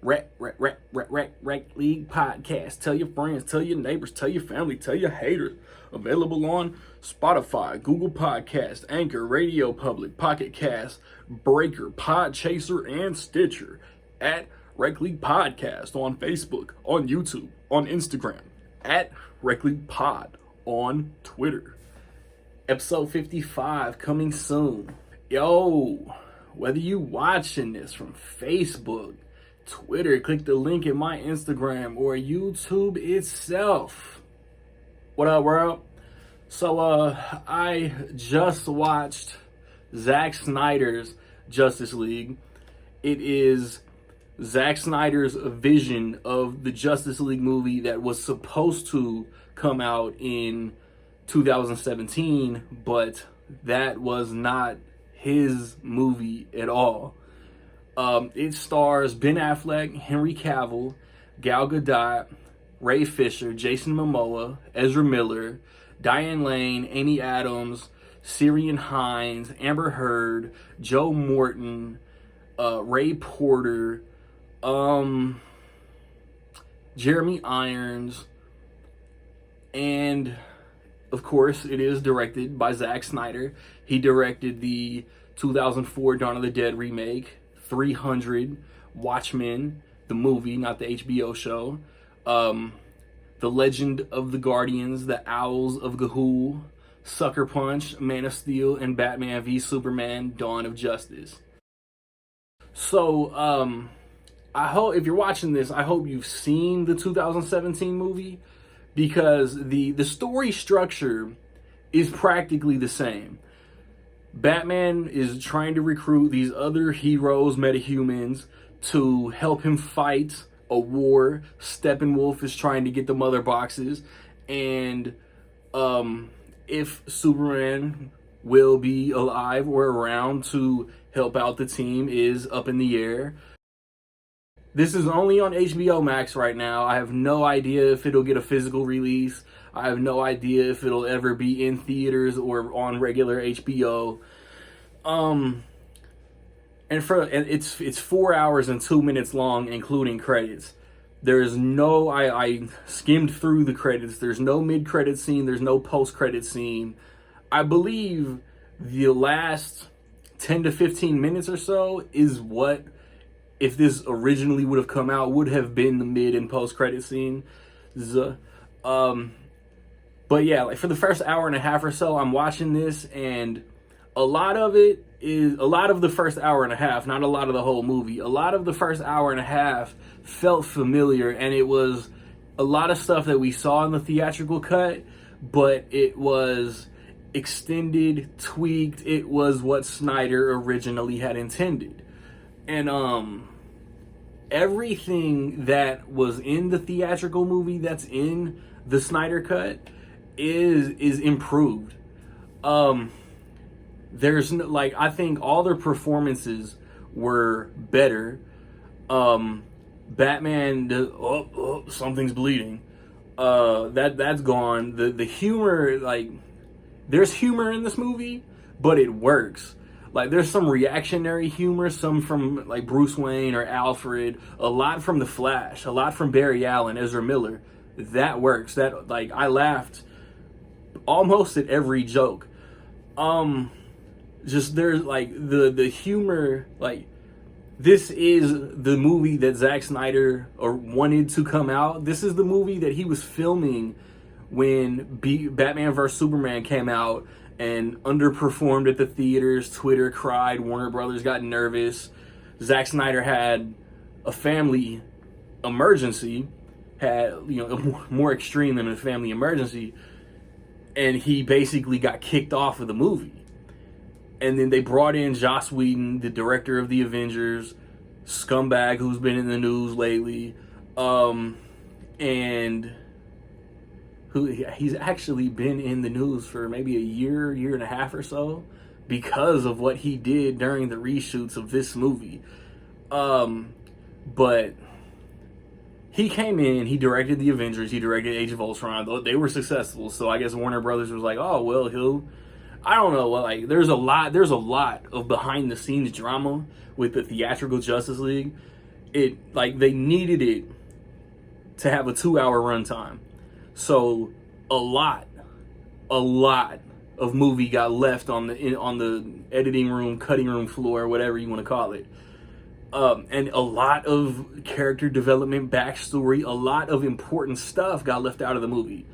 Rec League Podcast. Tell your friends, tell your neighbors, tell your family, tell your haters. Available on Spotify, Google Podcast, Anchor, Radio Public, Pocket Cast, Breaker, Podchaser, and Stitcher. At Rec League Podcast on Facebook, on YouTube, on Instagram. At Rec League Pod on Twitter. Episode 55 coming soon. Yo, whether you watching this from Facebook, Twitter, click the link in my Instagram, or YouTube itself. What up, world? So, I just watched Zack Snyder's Justice League. It is Zack Snyder's vision of the Justice League movie that was supposed to come out in 2017, but that was not his movie at all. It stars Ben Affleck, Henry Cavill, Gal Gadot, Ray Fisher, Jason Momoa, Ezra Miller, Diane Lane, Amy Adams, Syrian Hines, Amber Heard, Joe Morton, Ray Porter, Jeremy Irons, and of course it is directed by Zack Snyder. He directed the 2004 Dawn of the Dead remake, 300, Watchmen, the movie, not the HBO show, The Legend of the Guardians, The Owls of Ga'Hoole, Sucker Punch, Man of Steel, and Batman v Superman: Dawn of Justice. So, I hope, if you're watching this, I hope you've seen the 2017 movie, because the story structure is practically the same. Batman is trying to recruit these other heroes, metahumans, to help him fight a war. Steppenwolf is trying to get the mother boxes, and if Superman will be alive or around to help out the team is up in the air. This is only on HBO Max right now. I have no idea if it'll get a physical release. I have no idea if it'll ever be in theaters or on regular HBO. And it's 4 hours and 2 minutes long, including credits. There's no, I skimmed through the credits. There's no mid-credit scene. There's no post-credit scene. I believe the last 10 to 15 minutes or so is what, if this originally would have come out, would have been the mid and post-credit scene. But yeah, like for the first hour and a half or so, I'm watching this, and a lot of the first hour and a half, not a lot of the whole movie, a lot of the first hour and a half felt familiar, and it was a lot of stuff that we saw in the theatrical cut, but it was extended, tweaked. It was what Snyder originally had intended. And everything that was in the theatrical movie that's in the Snyder cut is improved. There's no, like, I think all their performances were better. Batman, something's bleeding. That's gone. The humor, like, there's humor in this movie, but it works. Like, there's some reactionary humor, some from, like, Bruce Wayne or Alfred, a lot from The Flash, a lot from Barry Allen, Ezra Miller. That works. That, like, I laughed almost at every joke. Just there's, like, the humor, like, this is the movie that Zack Snyder wanted to come out. This is the movie that he was filming when Batman vs. Superman came out and underperformed at the theaters. Twitter cried, Warner Brothers got nervous. Zack Snyder had a family emergency, had, you know, more extreme than a family emergency, and he basically got kicked off of the movie. And then they brought in Joss Whedon, the director of the Avengers, scumbag who's been in the news lately, and he's actually been in the news for maybe a year and a half or so because of what he did during the reshoots of this movie. But he came in, he directed the Avengers, he directed Age of Ultron. They were successful, so I guess Warner Brothers was like, oh, well, I don't know, like, there's a lot of behind the scenes drama with the theatrical Justice League. it, like, they needed it to have a 2-hour runtime. So a lot of movie got left on the editing room, cutting room floor, whatever you want to call it. And a lot of character development, backstory, a lot of important stuff got left out of the movie.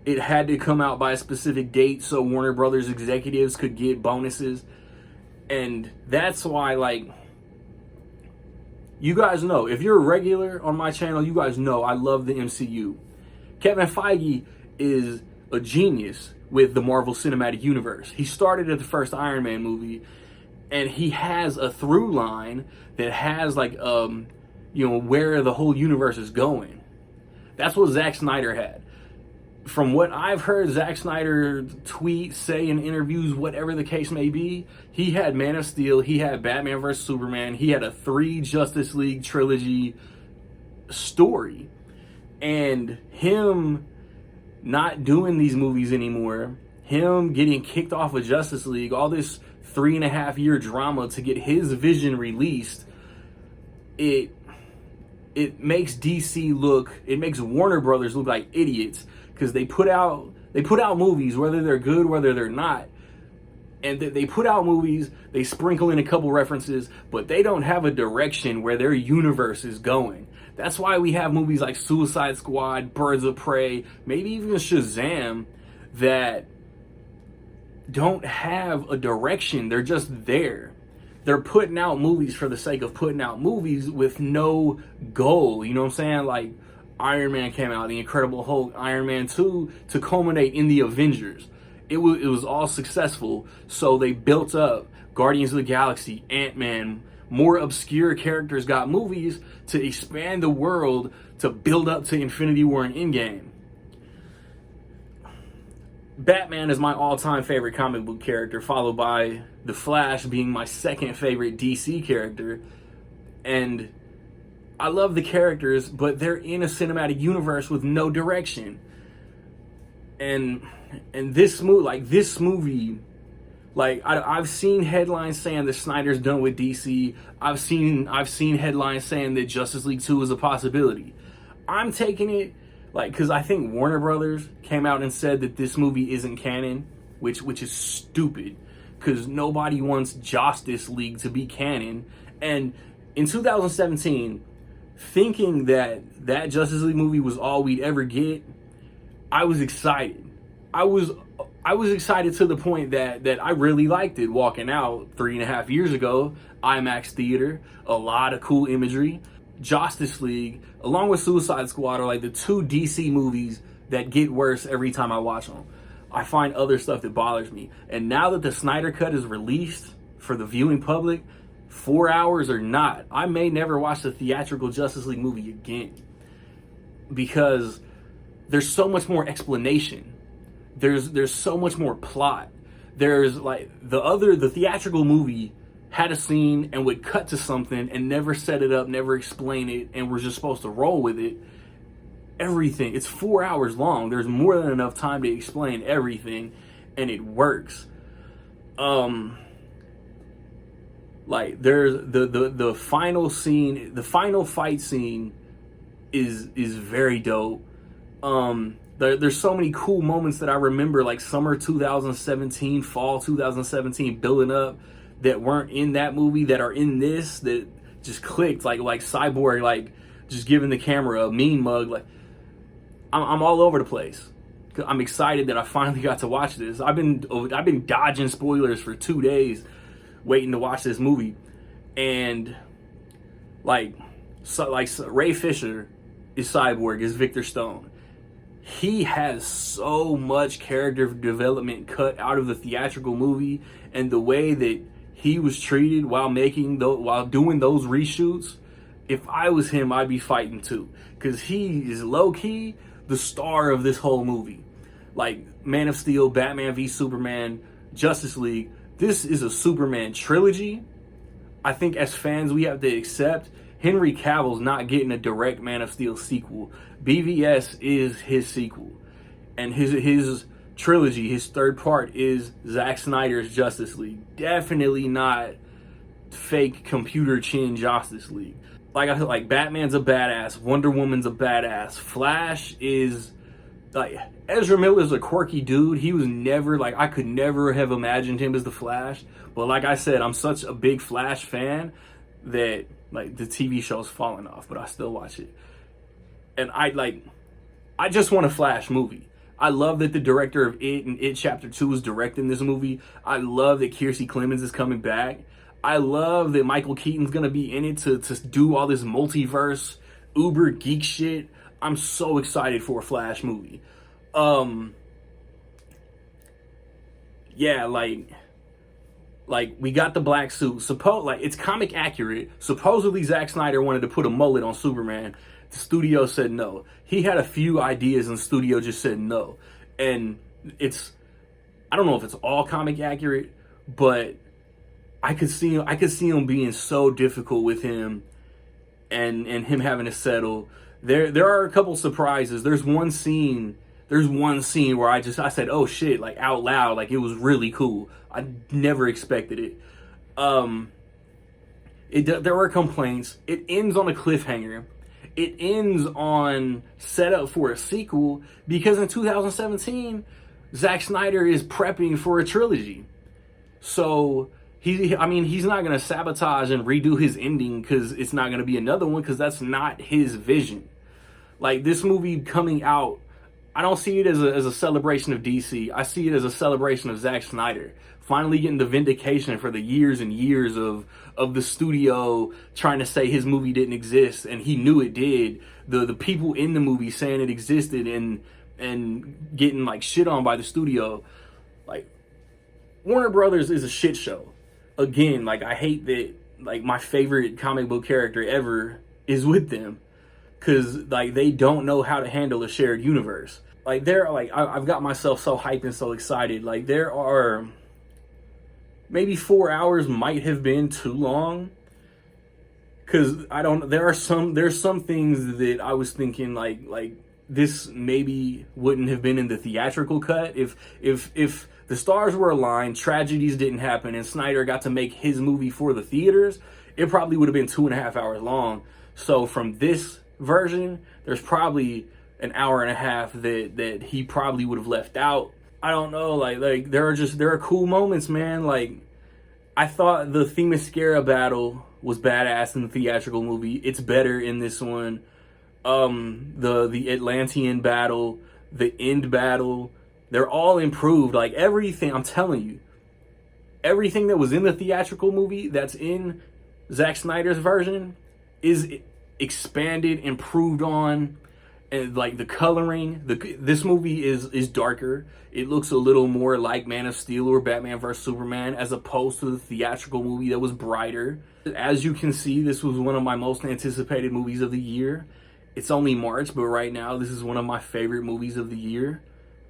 It had to come out by a specific date so Warner Brothers executives could get bonuses. And that's why, like, you guys know, if you're a regular on my channel, you guys know I love the MCU. Kevin Feige is a genius with the Marvel Cinematic Universe. He started at the first Iron Man movie, and he has a through line that has, like, where the whole universe is going. That's what Zack Snyder had. From what I've heard Zack Snyder tweet, say in interviews, whatever the case may be, he had Man of Steel, he had Batman vs. Superman, he had a 3 Justice League trilogy story. And him not doing these movies anymore, him getting kicked off of Justice League, all this 3.5-year drama to get his vision released, it makes DC look, it makes Warner Brothers look like idiots, because they put out movies, whether they're good, whether they're not, and they put out movies, they sprinkle in a couple references, but they don't have a direction where their universe is going. That's why we have movies like Suicide Squad, Birds of Prey, maybe even Shazam, that don't have a direction. They're just there. They're putting out movies for the sake of putting out movies with no goal. You know what I'm saying? Like, Iron Man came out, The Incredible Hulk, Iron Man 2, to culminate in the Avengers. It was all successful, so they built up Guardians of the Galaxy, Ant-Man, more obscure characters got movies to expand the world, to build up to Infinity War and Endgame. Batman is my all-time favorite comic book character, followed by The Flash being my second favorite DC character. And I love the characters, but they're in a cinematic universe with no direction. And this movie, like, I've seen headlines saying that Snyder's done with DC. I've seen headlines saying that Justice League 2 is a possibility. I'm taking it, like, because I think Warner Brothers came out and said that this movie isn't canon, which is stupid, because nobody wants Justice League to be canon. And in 2017, thinking that Justice League movie was all we'd ever get, I was excited. I was excited to the point that I really liked it walking out 3.5 years ago. IMAX theater, a lot of cool imagery. Justice League, along with Suicide Squad, are like the 2 DC movies that get worse every time I watch them. I find other stuff that bothers me. And now that the Snyder Cut is released for the viewing public, 4 hours or not, I may never watch the theatrical Justice League movie again, because there's so much more explanation. There's so much more plot. There's, like, the theatrical movie had a scene and would cut to something and never set it up, never explain it, and we're just supposed to roll with it. Everything, it's 4 hours long. There's more than enough time to explain everything, and it works. Like, there's the final scene, the final fight scene is very dope. There's so many cool moments that I remember, like summer 2017, fall 2017, building up, that weren't in that movie, that are in this, that just clicked. Like Cyborg, like, just giving the camera a mean mug. Like, I'm all over the place. I'm excited that I finally got to watch this. I've been dodging spoilers for 2 days, waiting to watch this movie. And like Ray Fisher is Cyborg, is Victor Stone. He has so much character development cut out of the theatrical movie, and the way that he was treated while doing those reshoots. If I was him, I'd be fighting too, because he is low-key the star of this whole movie. Like, Man of Steel, Batman v Superman, Justice League, this is a Superman trilogy. I think as fans we have to accept Henry Cavill's not getting a direct Man of Steel sequel. BVS is his sequel, and his trilogy, his third part, is Zack Snyder's Justice League. Definitely not fake computer chin Justice League. Like I feel like Batman's a badass, Wonder Woman's a badass, Flash is like, Ezra Miller's a quirky dude. He was never like, I could never have imagined him as the Flash. But like I said, I'm such a big Flash fan that like the TV show's falling off, but I still watch it. And I just want a Flash movie. I love that the director of It and It Chapter 2 is directing this movie. I love that Kiersey Clemons is coming back. I love that Michael Keaton's gonna be in it to do all this multiverse uber geek shit. I'm so excited for a Flash movie. Yeah, like we got the black suit. It's comic accurate. Supposedly Zack Snyder wanted to put a mullet on Superman. The studio said no. He had a few ideas and the studio just said no. And I don't know if it's all comic accurate, but I could see him being so difficult with him and him having to settle. There are a couple surprises. There's one scene where I said, oh shit, like out loud, like it was really cool. I never expected it. There were complaints. It ends on a cliffhanger. It ends on setup for a sequel because in 2017, Zack Snyder is prepping for a trilogy. So he's not going to sabotage and redo his ending because it's not going to be another one, because that's not his vision. Like, this movie coming out, I don't see it as a celebration of DC. I see it as a celebration of Zack Snyder finally getting the vindication for the years and years of the studio trying to say his movie didn't exist, and he knew it did. The people in the movie saying it existed and getting like shit on by the studio. Like, Warner Brothers is a shit show. Again, like, I hate that like my favorite comic book character ever is with them, because like they don't know how to handle a shared universe. Like, I've got myself so hyped and so excited. Like, there are maybe 4 hours might have been too long, because there's some things that I was thinking like this maybe wouldn't have been in the theatrical cut if the stars were aligned, tragedies didn't happen, and Snyder got to make his movie for the theaters. It probably would have been 2.5 hours long. So from this version, there's probably an hour and a half that he probably would have left out. I don't know, like there are cool moments, man. Like, I thought the Themyscira battle was badass in the theatrical movie. It's better in this one. The Atlantean battle, the end battle, they're all improved. Like, everything, I'm telling you, everything that was in the theatrical movie that's in Zack Snyder's version is expanded, improved on. And like the coloring, this movie is darker. It looks a little more like Man of Steel or Batman vs Superman, as opposed to the theatrical movie that was brighter. As you can see, this was one of my most anticipated movies of the year. It's only March, but right now this is one of my favorite movies of the year.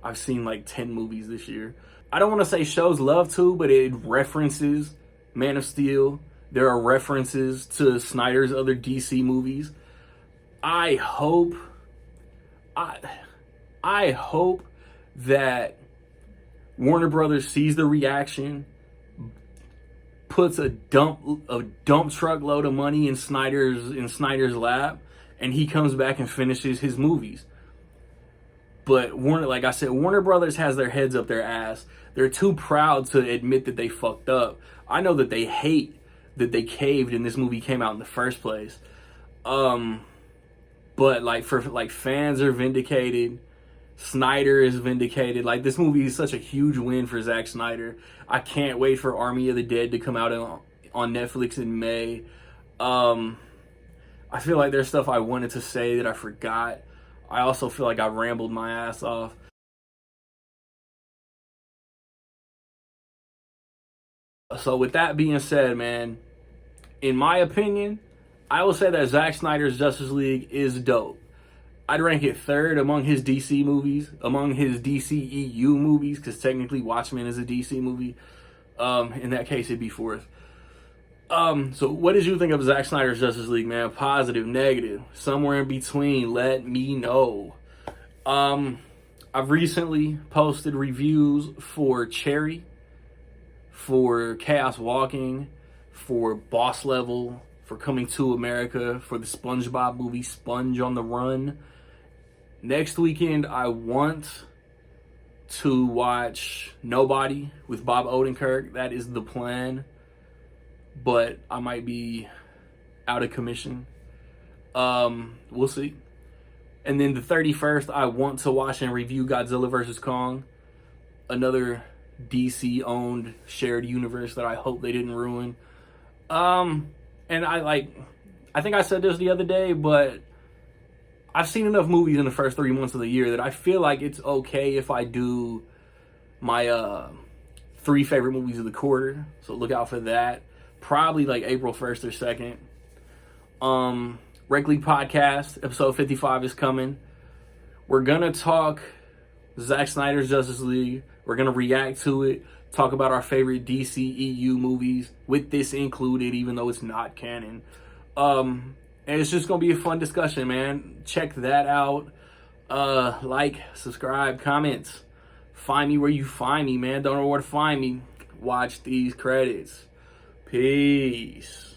I've seen like 10 movies this year. I don't want to say shows love to, but it references Man of Steel. There are references to Snyder's other DC movies. I hope that Warner Brothers sees the reaction, puts a dump truck load of money in Snyder's lap, and he comes back and finishes his movies. But like I said, Warner Brothers has their heads up their ass. They're too proud to admit that they fucked up. I know that they hate that they caved and this movie came out in the first place. But like, fans are vindicated. Snyder is vindicated. Like, this movie is such a huge win for Zack Snyder. I can't wait for Army of the Dead to come out on Netflix in May. I feel like there's stuff I wanted to say that I forgot. I also feel like I rambled my ass off. So with that being said, man, in my opinion, I will say that Zack Snyder's Justice League is dope. I'd rank it third among his DC movies, among his DCEU movies, because technically Watchmen is a DC movie. In that case, it'd be fourth. So what did you think of Zack Snyder's Justice League, man? Positive, negative, somewhere in between? Let me know. I've recently posted reviews for Cherry, for Chaos Walking, for Boss Level, for Coming to America, for the SpongeBob movie Sponge on the Run. Next weekend, I want to watch Nobody with Bob Odenkirk. That is the plan. But I might be out of commission. We'll see. And then the 31st, I want to watch and review Godzilla vs. Kong. Another DC-owned shared universe that I hope they didn't ruin. And I think I said this the other day, but I've seen enough movies in the first 3 months of the year that I feel like it's okay if I do my 3 favorite movies of the quarter. So look out for that. Probably like April 1st or 2nd. Rec League Podcast, episode 55 is coming. We're going to talk Zack Snyder's Justice League. We're going to react to it, talk about our favorite DCEU movies, with this included, even though it's not canon. And it's just going to be a fun discussion, man. Check that out. Like, subscribe, comments. Find me where you find me, man. Don't know where to find me. Watch these credits. Peace.